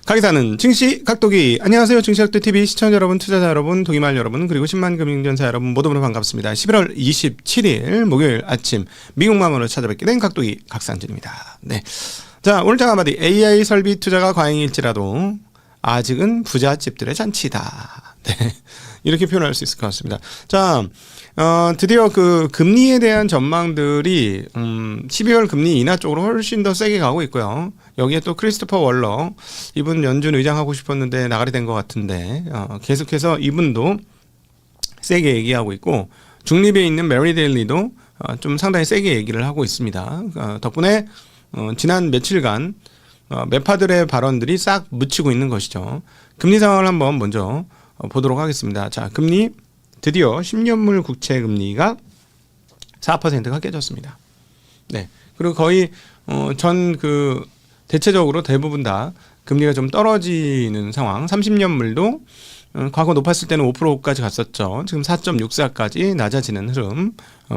가기사는 증시 각도기. 안녕하세요. 증시각도TV 시청자 여러분, 투자자 여러분, 동의말 여러분, 그리고 10만 금융전사 여러분 모두 반갑습니다. 11월 27일 목요일 아침 미국맘으로 찾아뵙게 된 각도기 각상준입니다. 네. 자, 오늘 장 한마디. AI 설비 투자가 과잉일지라도 아직은 부잣집들의 잔치다. 네. 이렇게 표현할 수 있을 것 같습니다. 자, 드디어 그 금리에 대한 전망들이 12월 금리 인하 쪽으로 훨씬 더 세게 가고 있고요. 여기에 또 크리스토퍼 월러, 이분 연준 의장하고 싶었는데 나가리 된 것 같은데 계속해서 이분도 세게 얘기하고 있고, 중립에 있는 메리 데일리도 좀 상당히 세게 얘기를 하고 있습니다. 덕분에 지난 며칠간 매파들의 발언들이 싹 묻히고 있는 것이죠. 금리 상황을 한번 먼저 보도록 하겠습니다. 자, 금리 드디어 10년물 국채 금리가 4%가 깨졌습니다. 네. 그리고 거의 대체적으로 대부분 다 금리가 좀 떨어지는 상황. 30년물도 과거 높았을 때는 5%까지 갔었죠. 지금 4.64까지 낮아지는 흐름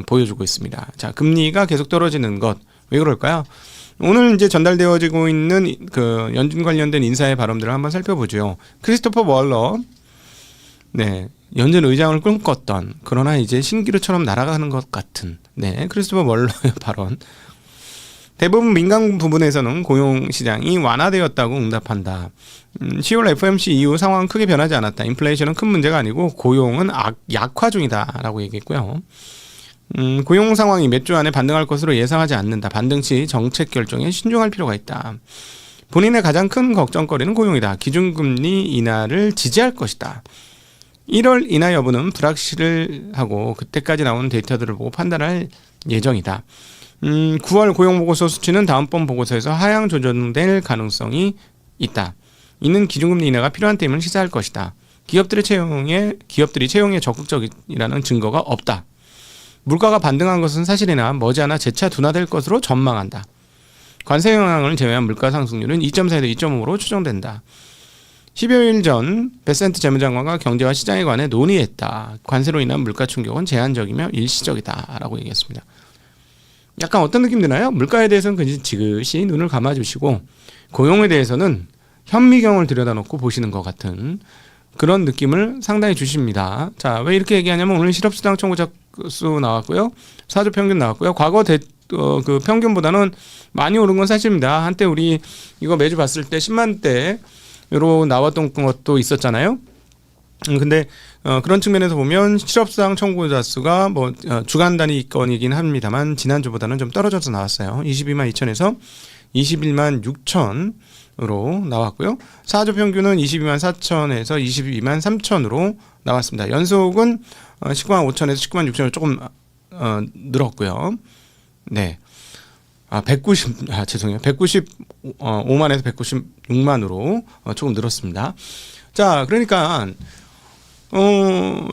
보여주고 있습니다. 자, 금리가 계속 떨어지는 것, 왜 그럴까요? 오늘 이제 전달되어지고 있는 그 연준 관련된 인사의 발언들을 한번 살펴보죠. 크리스토퍼 월러, 네, 연준 의장을 꿈꿨던, 그러나 이제 신기루처럼 날아가는 것 같은, 네, 크리스토퍼 월러의 발언. 대부분 민간 부분에서는 고용시장이 완화되었다고 응답한다. 10월 FOMC 이후 상황은 크게 변하지 않았다. 인플레이션은 큰 문제가 아니고 고용은 약화 중이다 라고 얘기했고요. 고용 상황이 몇 주 안에 반등할 것으로 예상하지 않는다. 반등 시 정책 결정에 신중할 필요가 있다. 본인의 가장 큰 걱정거리는 고용이다. 기준금리 인하를 지지할 것이다. 1월 인하 여부는 불확실하고 그때까지 나오는 데이터들을 보고 판단할 예정이다. 9월 고용보고서 수치는 다음번 보고서에서 하향 조정될 가능성이 있다. 이는 기준금리 인하가 필요한 때임을 시사할 것이다. 기업들이 채용에 적극적이라는 증거가 없다. 물가가 반등한 것은 사실이나 머지않아 재차 둔화될 것으로 전망한다. 관세 영향을 제외한 물가 상승률은 2.4에서 2.5로 추정된다. 10여일 전 베센트 재무장관과 경제와 시장에 관해 논의했다. 관세로 인한 물가 충격은 제한적이며 일시적이다 라고 얘기했습니다. 약간 어떤 느낌 드나요? 물가에 대해서는 그냥 지그시 눈을 감아주시고, 고용에 대해서는 현미경을 들여다놓고 보시는 것 같은 그런 느낌을 상당히 주십니다. 자, 왜 이렇게 얘기하냐면 오늘 실업수당 청구자 수 나왔고요. 사조 평균 나왔고요. 과거 그 평균보다는 많이 오른 건 사실입니다. 한때 우리 이거 매주 봤을 때 10만대로 나왔던 것도 있었잖아요. 근데 그런 측면에서 보면 실업수당 청구자 수가 주간 단위권이긴 합니다만 지난주보다는 좀 떨어져서 나왔어요. 22만 2천에서 21만 6천으로 나왔고요. 사조 평균은 22만 4천에서 22만 3천으로 나왔습니다. 연속은 19만 5천에서 19만 6천으로 조금 늘었고요. 네. 195만에서 196만으로 조금 늘었습니다. 자, 그러니까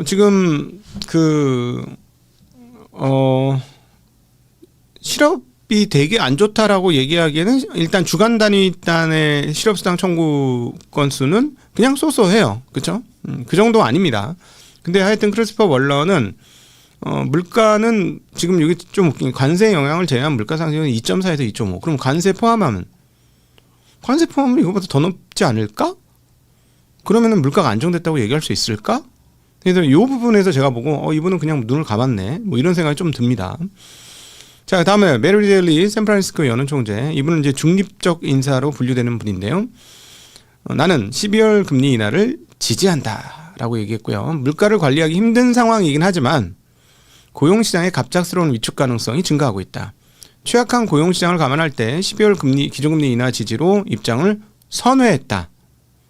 지금 실업이 되게 안 좋다라고 얘기하기에는 일단 주간 단위 실업수당 청구 건수는 그냥 쏘쏘해요. 그렇죠? 그 정도 아닙니다. 근데 하여튼 크리스토퍼 월러는 물가는 지금 여기 좀 웃긴, 관세 영향을 제외한 물가 상승은 2.4에서 2.5. 그럼 관세 포함하면 이거보다 더 높지 않을까? 그러면은 물가가 안정됐다고 얘기할 수 있을까? 그래서 이 부분에서 제가 보고 이분은 그냥 눈을 감았네, 이런 생각이 좀 듭니다. 자, 다음에 메리 데일리 샌프란시스코 연은 총재, 이분은 이제 중립적 인사로 분류되는 분인데요. 나는 12월 금리 인하를 지지한다 라고 얘기했고요. 물가를 관리하기 힘든 상황이긴 하지만 고용시장의 갑작스러운 위축 가능성이 증가하고 있다. 취약한 고용시장을 감안할 때 12월 기준금리 인하 지지로 입장을 선회했다.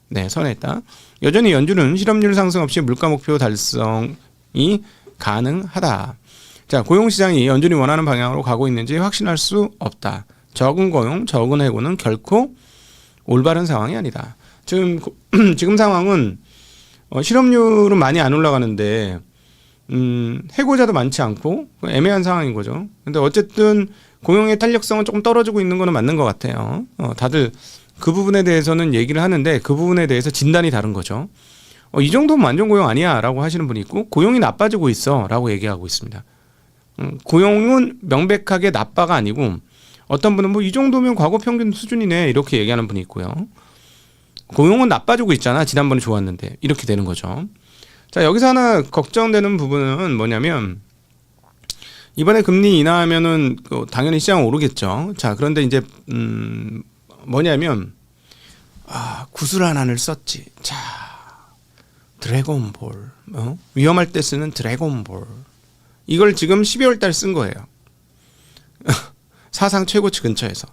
네, 선회했다. 여전히 연준은 실업률 상승 없이 물가 목표 달성이 가능하다. 자, 고용시장이 연준이 원하는 방향으로 가고 있는지 확신할 수 없다. 적은 고용, 적은 해고는 결코 올바른 상황이 아니다. 지금 상황은 실업률은 많이 안 올라가는데 해고자도 많지 않고 애매한 상황인 거죠. 근데 어쨌든 고용의 탄력성은 조금 떨어지고 있는 거는 맞는 것 같아요. 다들 그 부분에 대해서는 얘기를 하는데 그 부분에 대해서 진단이 다른 거죠. 이 정도면 안정고용 아니야 라고 하시는 분이 있고, 고용이 나빠지고 있어 라고 얘기하고 있습니다. 고용은 명백하게 나빠가 아니고 어떤 분은 뭐 이 정도면 과거 평균 수준이네 이렇게 얘기하는 분이 있고요. 고용은 나빠지고 있잖아. 지난번에 좋았는데 이렇게 되는 거죠. 자, 여기서 하나 걱정되는 부분은 뭐냐면 이번에 금리 인하하면은 당연히 시장 오르겠죠. 자, 그런데 이제 뭐냐면 구슬한 안을 썼지. 자, 드래곤볼, 위험할 때 쓰는 드래곤볼. 이걸 지금 12월 달 쓴 거예요. 사상 최고치 근처에서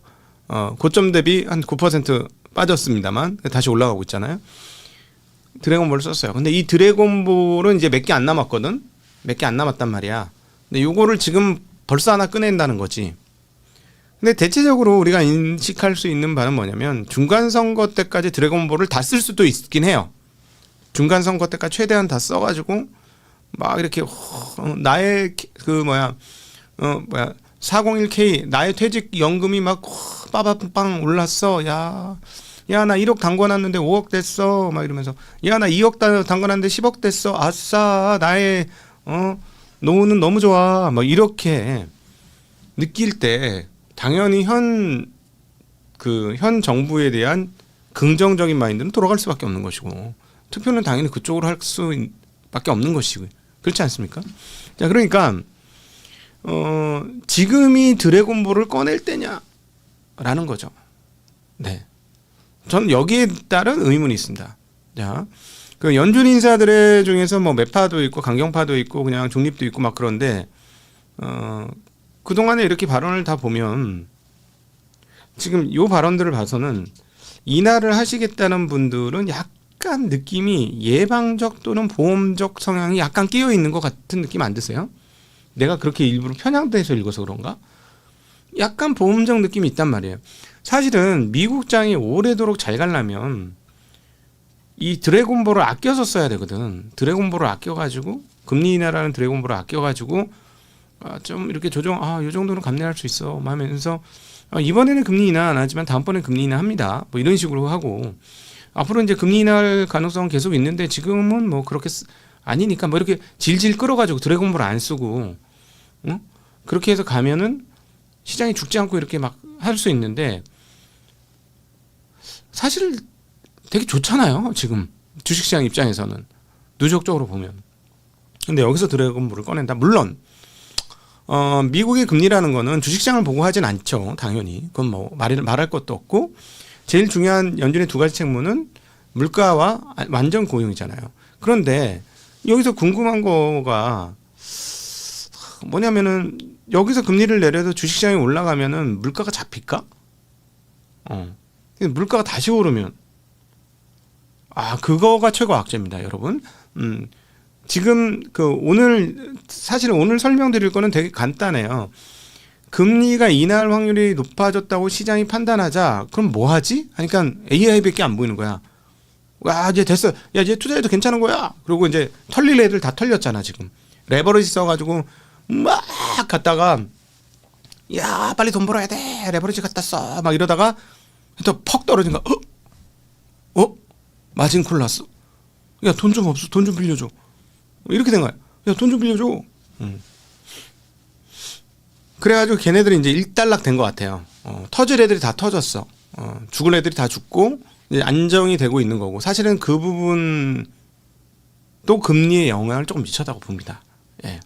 고점 대비 한 9% 빠졌습니다만 다시 올라가고 있잖아요. 드래곤볼을 썼어요. 근데 이 드래곤볼은 이제 몇 개 안 남았거든. 몇 개 안 남았단 말이야. 근데 요거를 지금 벌써 하나 꺼낸다는 거지. 근데 대체적으로 우리가 인식할 수 있는 바는 뭐냐면 중간 선거 때까지 드래곤볼을 다 쓸 수도 있긴 해요. 중간 선거 때까지 최대한 다 써가지고 막 이렇게 나의 401k 나의 퇴직연금이 막 빠바빵 올랐어. 야 나 1억 담궈놨는데 5억 됐어. 막 이러면서 야 나 2억 담궈놨는데 10억 됐어. 아싸 나의 노후는 너무 좋아. 막 이렇게 느낄 때 당연히 현 정부에 대한 긍정적인 마인드는 돌아갈 수밖에 없는 것이고 투표는 당연히 그쪽으로 할 수밖에 없는 것이고 그렇지 않습니까? 자, 그러니까 지금이 드래곤볼을 꺼낼 때냐라는 거죠. 네, 저는 여기에 따른 의문이 있습니다. 자, 그 연준 인사들의 중에서 뭐 매파도 있고 강경파도 있고 그냥 중립도 있고 막 그런데 그 동안에 이렇게 발언을 다 보면 지금 요 발언들을 봐서는 인하를 하시겠다는 분들은 약간 느낌이 예방적 또는 보험적 성향이 약간 끼어 있는 것 같은 느낌 안 드세요? 내가 그렇게 일부러 편향돼서 읽어서 그런가? 약간 보험적 느낌이 있단 말이에요. 사실은 미국장이 오래도록 잘 가려면 이 드래곤볼을 아껴서 써야 되거든. 드래곤볼을 아껴가지고 금리 인하라는 드래곤볼을 아껴가지고 좀 이렇게 조정 이 정도는 감내할 수 있어 하면서 이번에는 금리 인하 안 하지만 다음번에 금리 인하 합니다. 뭐 이런 식으로 하고 앞으로 이제 금리 인하할 가능성은 계속 있는데 지금은 뭐 그렇게 아니니까 뭐 이렇게 질질 끌어가지고 드래곤볼 안 쓰고 그렇게 해서 가면은 시장이 죽지 않고 이렇게 막 할 수 있는데 사실 되게 좋잖아요. 지금 주식시장 입장에서는 누적적으로 보면. 근데 여기서 드래곤볼을 꺼낸다. 물론 미국의 금리라는 거는 주식시장을 보고 하진 않죠. 당연히. 그건 뭐 말할 것도 없고 제일 중요한 연준의 두 가지 책무는 물가와 완전 고용이잖아요. 그런데 여기서 궁금한 거가 뭐냐면은 여기서 금리를 내려서 주식시장이 올라가면은 물가가 잡힐까? 물가가 다시 오르면 그거가 최고 악재입니다, 여러분. 지금 사실은 오늘 설명드릴 거는 되게 간단해요. 금리가 인하할 확률이 높아졌다고 시장이 판단하자. 그럼 뭐 하지? 그러니까 AI밖에 안 보이는 거야. 와, 이제 됐어. 야, 이제 투자해도 괜찮은 거야. 그리고 이제 털릴 애들 다 털렸잖아, 지금. 레버리지 써가지고 막 갔다가 야, 빨리 돈 벌어야 돼. 레버리지 갖다 써. 막 이러다가 또 퍽 떨어진 거야. 마진콜 났어. 야, 돈 좀 없어. 돈 좀 빌려줘. 이렇게 된 거야. 야, 돈 좀 빌려줘. 그래가지고 걔네들이 이제 일단락 된 것 같아요. 터질 애들이 다 터졌어. 죽을 애들이 다 죽고 이제 안정이 되고 있는 거고 사실은 그 부분 또 금리에 영향을 조금 미쳤다고 봅니다. 예.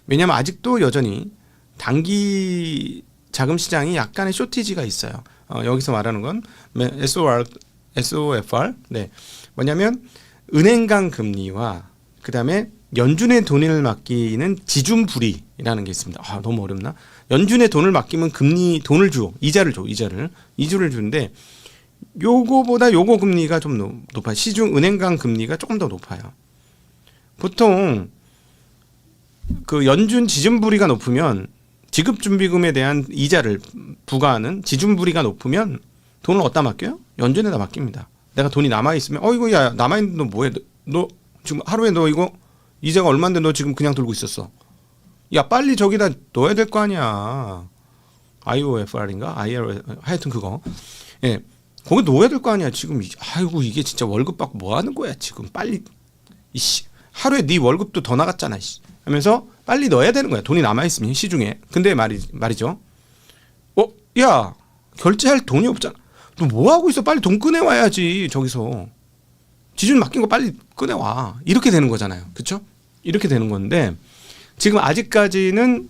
왜냐하면 아직도 여전히 단기 자금 시장이 약간의 쇼티지가 있어요. 여기서 말하는 건 SOFR. 네. 뭐냐면 은행 간 금리와 그다음에 연준의 돈을 맡기는 지준불이라는 게 있습니다. 너무 어렵나? 연준의 돈을 맡기면 돈을 줘. 이자를 주는데 요거보다 요거 금리가 좀 높아요. 시중 은행 간 금리가 조금 더 높아요. 보통 그 연준 지준불이가 높으면 지급준비금에 대한 이자를 부과하는 지준불이가 높으면 돈을 어디다 맡겨요? 연준에다 맡깁니다. 내가 돈이 남아있으면 이거 야 남아있는 돈 뭐해? 너 지금 하루에 너 이거 이자가 얼마인데 너 지금 그냥 들고 있었어. 야 빨리 저기다 넣어야 될 거 아니야. IOFR인가? 하여튼 그거. 예, 거기 넣어야 될 거 아니야. 지금 아이고 이게 진짜 월급 받고 뭐 하는 거야 지금 빨리. 하루에 네 월급도 더 나갔잖아. 하면서 빨리 넣어야 되는 거야. 돈이 남아있으면 시중에. 근데 말이죠. 야, 결제할 돈이 없잖아. 너 뭐 하고 있어? 빨리 돈 꺼내와야지. 저기서. 지준 맡긴 거 빨리 꺼내와. 이렇게 되는 거잖아요. 그렇죠? 이렇게 되는 건데 지금 아직까지는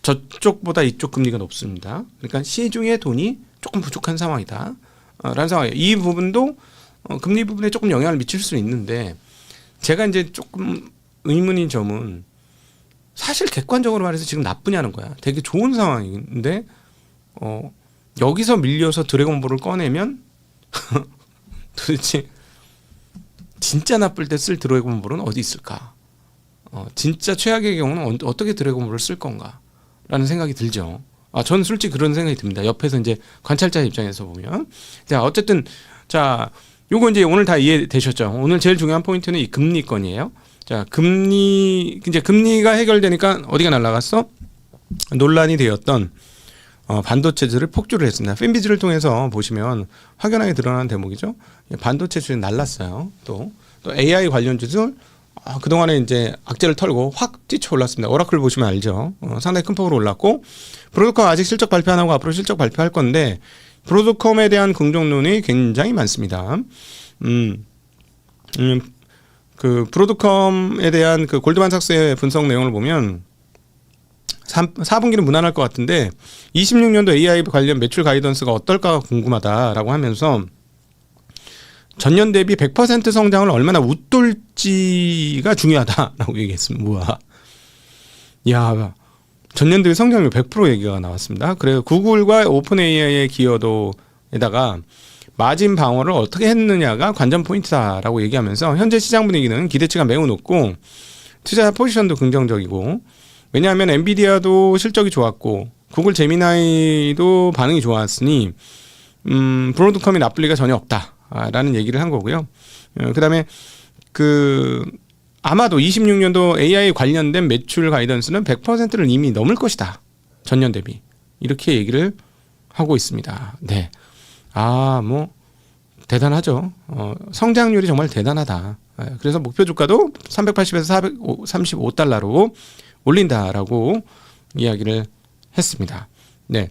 저쪽보다 이쪽 금리가 높습니다. 그러니까 시중에 돈이 조금 부족한 상황이다. 라는 상황이에요. 이 부분도 금리 부분에 조금 영향을 미칠 수 있는데 제가 이제 조금 의문인 점은 사실 객관적으로 말해서 지금 나쁘냐는 거야. 되게 좋은 상황인데 여기서 밀려서 드래곤볼을 꺼내면 도대체 진짜 나쁠 때 쓸 드래곤볼은 어디 있을까? 진짜 최악의 경우는 어떻게 드래곤볼을 쓸 건가? 라는 생각이 들죠. 저는 솔직히 그런 생각이 듭니다. 옆에서 이제 관찰자 입장에서 보면. 자, 어쨌든, 자, 요거 이제 오늘 다 이해되셨죠? 오늘 제일 중요한 포인트는 이 금리권이에요. 자, 이제 금리가 해결되니까 어디가 날아갔어? 논란이 되었던 반도체들을 폭주를 했습니다. 핀비즈를 통해서 보시면 확연하게 드러나는 대목이죠. 반도체 주식 날랐어요. 또 AI 관련주들 그동안에 이제 악재를 털고 확 뛰쳐 올랐습니다. 오라클 보시면 알죠. 상당히 큰 폭으로 올랐고 브로드컴 아직 실적 발표 안 하고 앞으로 실적 발표할 건데 브로드컴에 대한 긍정론이 굉장히 많습니다. 그 브로드컴에 대한 그 골드만삭스의 분석 내용을 보면 4분기는 무난할 것 같은데 26년도 AI 관련 매출 가이던스가 어떨까 궁금하다라고 하면서 전년 대비 100% 성장을 얼마나 웃돌지가 중요하다라고 얘기했습니다. 뭐야? 야, 전년 대비 성장률 100% 얘기가 나왔습니다. 그래서 구글과 오픈 AI의 기여도에다가 마진 방어를 어떻게 했느냐가 관전 포인트다라고 얘기하면서 현재 시장 분위기는 기대치가 매우 높고 투자 포지션도 긍정적이고 왜냐하면 엔비디아도 실적이 좋았고 구글 제미나이도 반응이 좋았으니 브로드컴이 나쁠 리가 전혀 없다라는 얘기를 한 거고요. 그다음에 아마도 26년도 AI 관련된 매출 가이던스는 100%를 이미 넘을 것이다. 전년 대비. 이렇게 얘기를 하고 있습니다. 네. 뭐 대단하죠. 성장률이 정말 대단하다. 그래서 목표 주가도 380에서 435달러로 올린다라고 이야기를 했습니다. 네.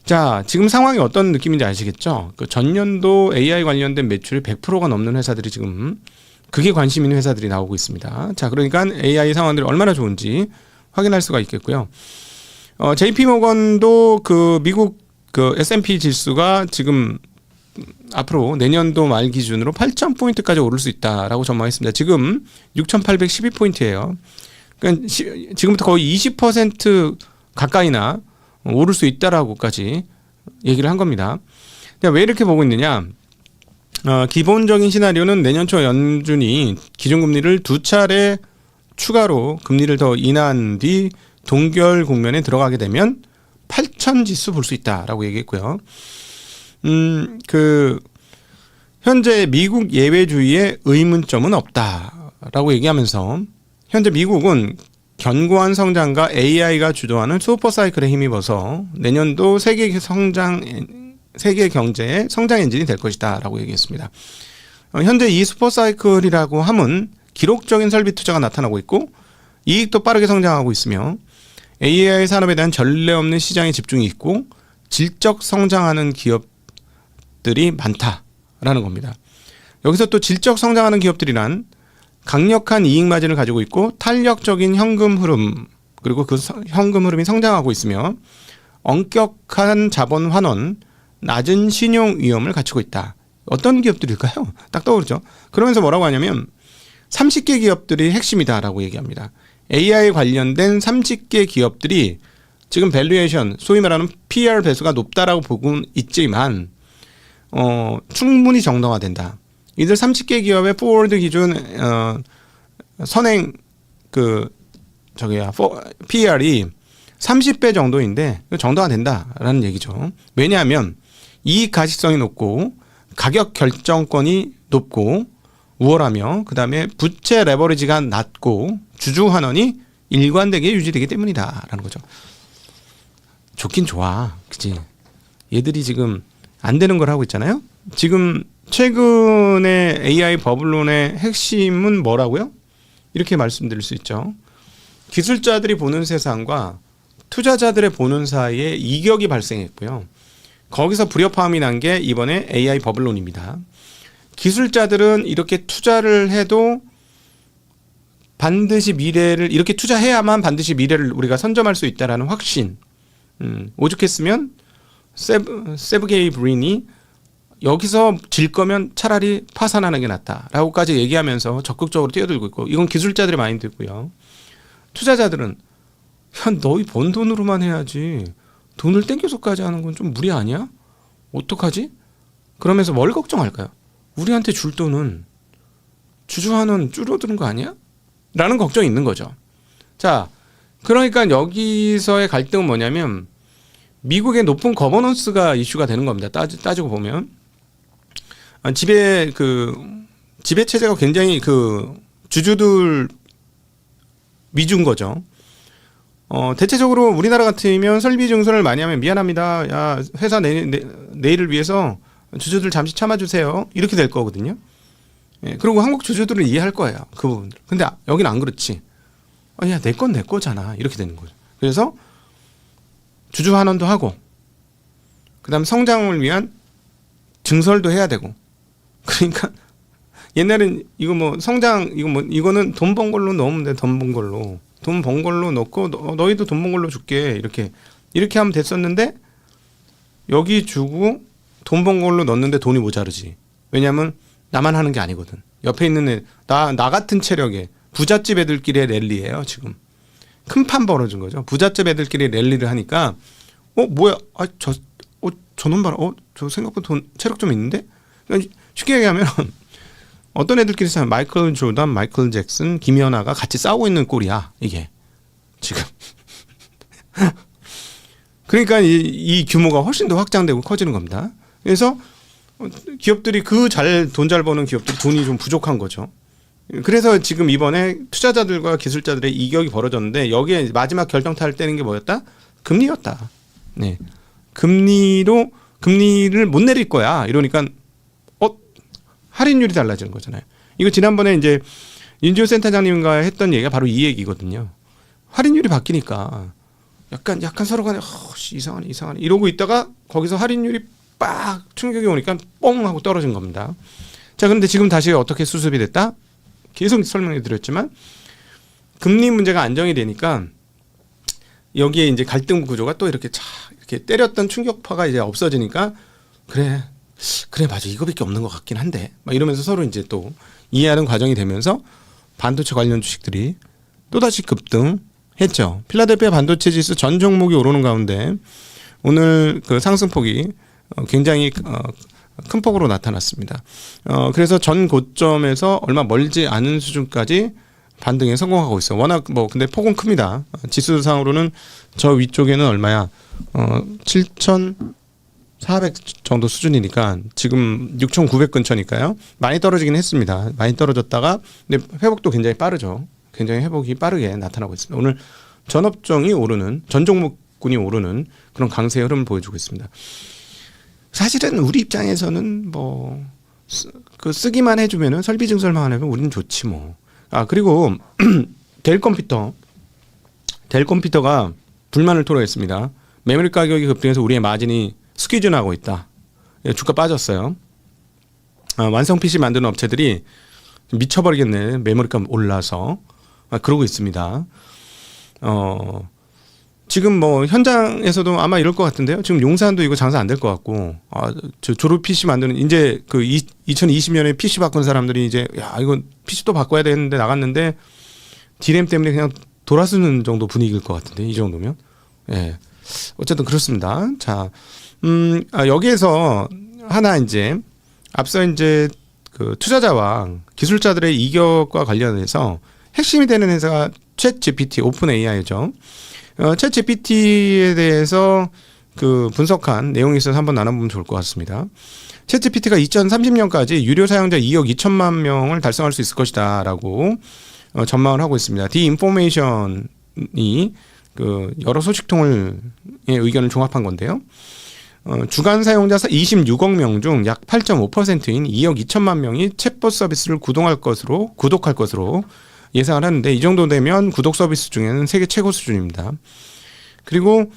자, 지금 상황이 어떤 느낌인지 아시겠죠? 그 전년도 AI 관련된 매출이 100%가 넘는 회사들이 지금 그게 관심 있는 회사들이 나오고 있습니다. 자, 그러니까 AI 상황들이 얼마나 좋은지 확인할 수가 있겠고요. JP모건도 그 미국 그 S&P 지수가 지금 앞으로 내년도 말 기준으로 8,000포인트까지 오를 수 있다라고 전망했습니다. 지금 6,812포인트예요. 그러니까 지금부터 거의 20% 가까이나 오를 수 있다라고까지 얘기를 한 겁니다. 왜 이렇게 보고 있느냐? 기본적인 시나리오는 내년 초 연준이 기준금리를 2차례 추가로 금리를 더 인하한 뒤 동결 국면에 들어가게 되면 8,000 지수 볼 수 있다라고 얘기했고요. 현재 미국 예외주의에 의문점은 없다라고 얘기하면서 현재 미국은 견고한 성장과 AI가 주도하는 슈퍼사이클에 힘입어서 내년도 세계 경제의 성장 엔진이 될 것이다 라고 얘기했습니다. 현재 이 슈퍼사이클이라고 함은 기록적인 설비 투자가 나타나고 있고 이익도 빠르게 성장하고 있으며 AI 산업에 대한 전례 없는 시장에 집중이 있고 질적 성장하는 기업들이 많다라는 겁니다. 여기서 또 질적 성장하는 기업들이란 강력한 이익 마진을 가지고 있고 탄력적인 현금 흐름 그리고 그 현금 흐름이 성장하고 있으며 엄격한 자본 환원, 낮은 신용 위험을 갖추고 있다. 어떤 기업들일까요? 딱 떠오르죠. 그러면서 뭐라고 하냐면 30개 기업들이 핵심이다라고 얘기합니다. AI 관련된 30개 기업들이 지금 밸류에이션, 소위 말하는 PR 배수가 높다라고 보고 있지만 충분히 정당화된다. 이들 30개 기업의 포워드 기준 선행 PR이 30배 정도인데 정도가 된다라는 얘기죠. 왜냐하면 이익 가식성이 높고 가격 결정권이 높고 우월하며 그다음에 부채 레버리지가 낮고 주주 환원이 일관되게 유지되기 때문이다라는 거죠. 좋긴 좋아. 그치? 얘들이 지금 안 되는 걸 하고 있잖아요. 지금 최근에 AI 버블론의 핵심은 뭐라고요? 이렇게 말씀드릴 수 있죠. 기술자들이 보는 세상과 투자자들의 보는 사이에 이격이 발생했고요. 거기서 불협화음이 난 게 이번에 AI 버블론입니다. 기술자들은 이렇게 투자를 해도 반드시 미래를 이렇게 투자해야만 반드시 미래를 우리가 선점할 수 있다라는 확신. 오죽했으면 세브게이 브린이 여기서 질 거면 차라리 파산하는 게 낫다라고까지 얘기하면서 적극적으로 뛰어들고 있고, 이건 기술자들의 마인드고요. 투자자들은 야, 너희 번 돈으로만 해야지 돈을 땡겨서까지 하는 건 좀 무리 아니야? 어떡하지? 그러면서 뭘 걱정할까요? 우리한테 줄 돈은 주주환원 줄어드는 거 아니야? 라는 걱정이 있는 거죠. 자, 그러니까 여기서의 갈등은 뭐냐면 미국의 높은 거버넌스가 이슈가 되는 겁니다. 따지고 보면 지배 체제가 굉장히 주주들 위주인 거죠. 대체적으로 우리나라 같으면 설비 증설을 많이 하면 미안합니다. 야, 회사 내일을 위해서 주주들 잠시 참아주세요. 이렇게 될 거거든요. 예, 그리고 한국 주주들은 이해할 거예요. 그 부분들. 근데 여기는 안 그렇지. 야, 내 건 내 거잖아. 이렇게 되는 거죠. 그래서 주주 환원도 하고, 그 다음 성장을 위한 증설도 해야 되고. 그러니까 옛날엔 이거 뭐 성장, 이거는 돈 번 걸로 넣으면 돼. 돈 번 걸로. 돈 번 걸로 넣고 너희도 돈 번 걸로 줄게. 이렇게 하면 됐었는데 여기 주고 돈 번 걸로 넣는데 돈이 모자르지. 왜냐하면 나만 하는 게 아니거든. 옆에 있는 나 같은 체력에 부잣집 애들끼리의 랠리예요. 지금 큰 판 벌어진 거죠. 부잣집 애들끼리 랠리를 하니까 뭐야? 저놈 봐라. 저 생각보다 체력 좀 있는데? 그러니까 쉽게 얘기하면 어떤 애들끼리 싸우면 마이클 조던, 마이클 잭슨, 김연아가 같이 싸우고 있는 꼴이야. 이게 지금. 그러니까 이 규모가 훨씬 더 확장되고 커지는 겁니다. 그래서 기업들이 돈 잘 버는 기업들이 돈이 좀 부족한 거죠. 그래서 지금 이번에 투자자들과 기술자들의 이격이 벌어졌는데 여기에 마지막 결정타를 떼는 게 뭐였다? 금리였다. 네. 금리를 못 내릴 거야. 이러니까 할인율이 달라지는 거잖아요. 이거 지난번에 이제 윤지호 센터장님과 했던 얘기가 바로 이 얘기거든요. 할인율이 바뀌니까 약간 서로 간에 이상하네 이러고 있다가 거기서 할인율이 빡 충격이 오니까 뻥 하고 떨어진 겁니다. 자, 그런데 지금 다시 어떻게 수습이 됐다? 계속 설명해 드렸지만 금리 문제가 안정이 되니까 여기에 이제 갈등 구조가 또 이렇게 때렸던 충격파가 이제 없어지니까 그래 맞아, 이거밖에 없는 것 같긴 한데 막 이러면서 서로 이제 또 이해하는 과정이 되면서 반도체 관련 주식들이 또다시 급등했죠. 필라델피아 반도체 지수 전 종목이 오르는 가운데 오늘 그 상승폭이 굉장히 큰 폭으로 나타났습니다. 그래서 전 고점에서 얼마 멀지 않은 수준까지 반등에 성공하고 있어요. 워낙 근데 폭은 큽니다. 지수상으로는 저 위쪽에는 얼마야? 7,400 정도 수준이니까 지금 6,900 근처니까요. 많이 떨어지긴 했습니다. 많이 떨어졌다가 근데 회복도 굉장히 빠르죠. 굉장히 회복이 빠르게 나타나고 있습니다. 오늘 전업종이 오르는, 전 종목군이 오르는 그런 강세 흐름을 보여주고 있습니다. 사실은 우리 입장에서는 쓰기만 해주면은 설비 증설만 하면 우리는 좋지 뭐. 그리고 델 컴퓨터가 불만을 토로했습니다. 메모리 가격이 급등해서 우리의 마진이 스퀴즈 나고 있다. 주가 빠졌어요. 완성 PC 만드는 업체들이 미쳐버리겠네. 메모리값 올라서. 그러고 있습니다. 지금 현장에서도 아마 이럴 것 같은데요. 지금 용산도 이거 장사 안 될 것 같고, 저 졸업 PC 만드는 이제 2020년에 PC 바꾼 사람들이 이제 이거 PC 또 바꿔야 되는데 나갔는데 디램 때문에 그냥 돌아서는 정도 분위기일 것 같은데 이 정도면. 예. 어쨌든 그렇습니다. 자, 여기에서 하나 이제 앞서 이제 그 투자자와 기술자들의 이격과 관련해서 핵심이 되는 회사가 챗 GPT, 오픈 AI죠. 챗 GPT에 대해서 그 분석한 내용이 있어서 한번 나눠보면 좋을 것 같습니다. 챗 GPT가 2030년까지 유료 사용자 2억 2천만 명을 달성할 수 있을 것이다라고 전망을 하고 있습니다. 디인포메이션이 그 여러 소식통의 의견을 종합한 건데요. 주간 사용자 26억 명 중 약 8.5%인 2억 2천만 명이 챗봇 서비스를 구독할 것으로 예상을 하는데 이 정도 되면 구독 서비스 중에는 세계 최고 수준입니다. 그리고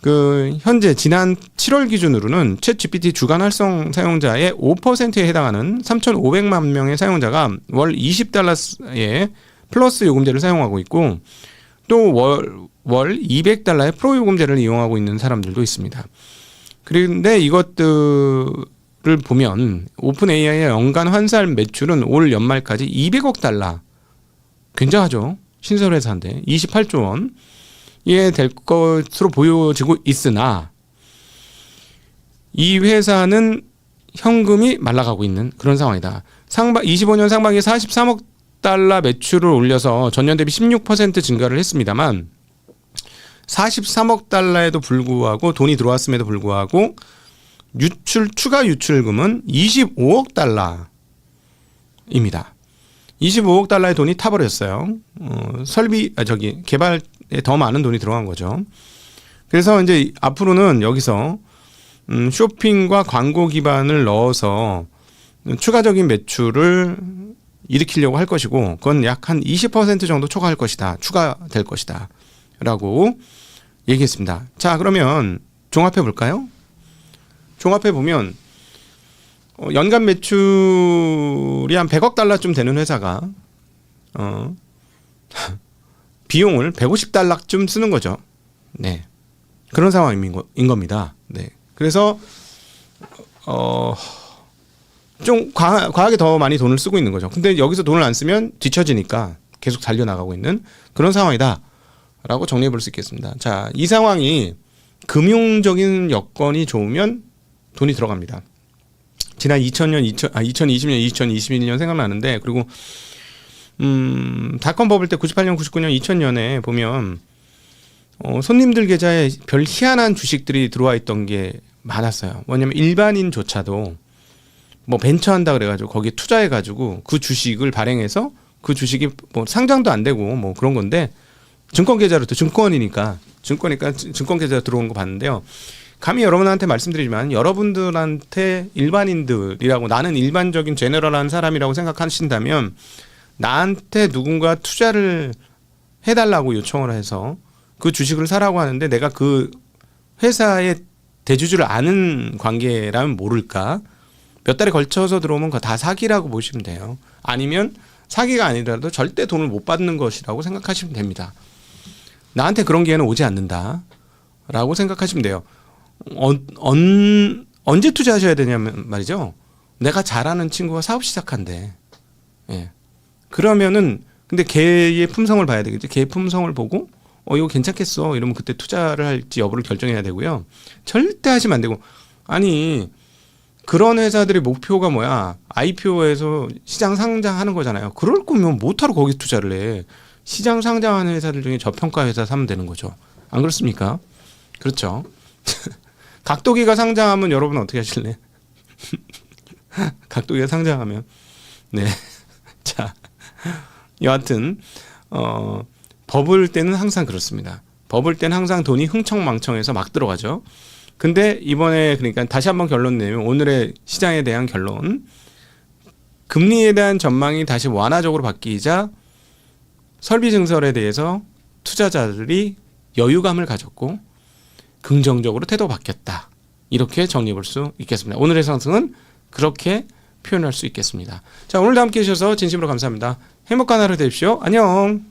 그 현재 지난 7월 기준으로는 챗 GPT 주간 활성 사용자의 5%에 해당하는 3,500만 명의 사용자가 월 $20의 플러스 요금제를 사용하고 있고 또 월 $200의 프로 요금제를 이용하고 있는 사람들도 있습니다. 그런데 이것들을 보면 오픈 AI의 연간 환산 매출은 올 연말까지 $200억, 굉장하죠. 신설 회사인데 28조 원. 예, 될 것으로 보여지고 있으나 이 회사는 현금이 말라가고 있는 그런 상황이다. 25년 상반기에 $43억 매출을 올려서 전년 대비 16% 증가를 했습니다만 43억 불구하고 돈이 들어왔음에도 불구하고 추가 유출금은 $25억 입니다. $25억 돈이 타버렸어요. 개발에 더 많은 돈이 들어간 거죠. 그래서 이제 앞으로는 여기서 쇼핑과 광고 기반을 넣어서 추가적인 매출을 일으키려고 할 것이고 그건 약 한 20% 정도 추가될 것이다 라고 얘기했습니다. 자, 그러면 종합해 볼까요? 종합해 보면 연간 매출이 한 $100억 되는 회사가 비용을 $150쯤 쓰는 거죠. 네, 그런 상황인 겁니다. 네, 그래서 좀 과하게 더 많이 돈을 쓰고 있는 거죠. 근데 여기서 돈을 안 쓰면 뒤처지니까 계속 달려나가고 있는 그런 상황이다라고 정리해 볼 수 있겠습니다. 자, 이 상황이 금융적인 여건이 좋으면 돈이 들어갑니다. 지난 2020년, 2021년 생각나는데, 그리고 닷컴 버블 때 98년, 99년, 2000년에 보면 손님들 계좌에 별 희한한 주식들이 들어와 있던 게 많았어요. 뭐냐면 일반인조차도 뭐 벤처한다 그래가지고 거기에 투자해가지고 그 주식을 발행해서 그 주식이 뭐 상장도 안 되고 뭐 그런 건데 증권 계좌로 또 증권 계좌 들어오는 거 봤는데요. 감히 여러분한테 말씀드리지만 여러분들한테 일반인들이라고 나는 일반적인 제너럴한 사람이라고 생각하신다면 나한테 누군가 투자를 해달라고 요청을 해서 그 주식을 사라고 하는데 내가 그 회사의 대주주를 아는 관계라면 모를까? 몇 달에 걸쳐서 들어오면 그거 다 사기라고 보시면 돼요. 아니면 사기가 아니더라도 절대 돈을 못 받는 것이라고 생각하시면 됩니다. 나한테 그런 기회는 오지 않는다라고 생각하시면 돼요. 언제 투자하셔야 되냐면 말이죠. 내가 잘 아는 친구가 사업 시작한대. 예. 그러면은 근데 걔의 품성을 봐야 되겠죠. 걔의 품성을 보고 이거 괜찮겠어 이러면 그때 투자를 할지 여부를 결정해야 되고요. 절대 하시면 안 되고 아니 그런 회사들의 목표가 뭐야? IPO에서 시장 상장하는 거잖아요. 그럴 거면 못하러 거기 투자를 해. 시장 상장하는 회사들 중에 저평가 회사 사면 되는 거죠. 안 그렇습니까? 그렇죠. 각도기가 상장하면 여러분 어떻게 하실래? 각도기가 상장하면 네. 자, 여하튼 버블 때는 항상 그렇습니다. 버블 때는 항상 돈이 흥청망청해서 막 들어가죠. 근데 이번에 그러니까 다시 한번 결론 내면 오늘의 시장에 대한 결론, 금리에 대한 전망이 다시 완화적으로 바뀌자 설비 증설에 대해서 투자자들이 여유감을 가졌고 긍정적으로 태도가 바뀌었다. 이렇게 정리해 볼 수 있겠습니다. 오늘의 상승은 그렇게 표현할 수 있겠습니다. 자, 오늘도 함께 해주셔서 진심으로 감사합니다. 행복한 하루 되십시오. 안녕.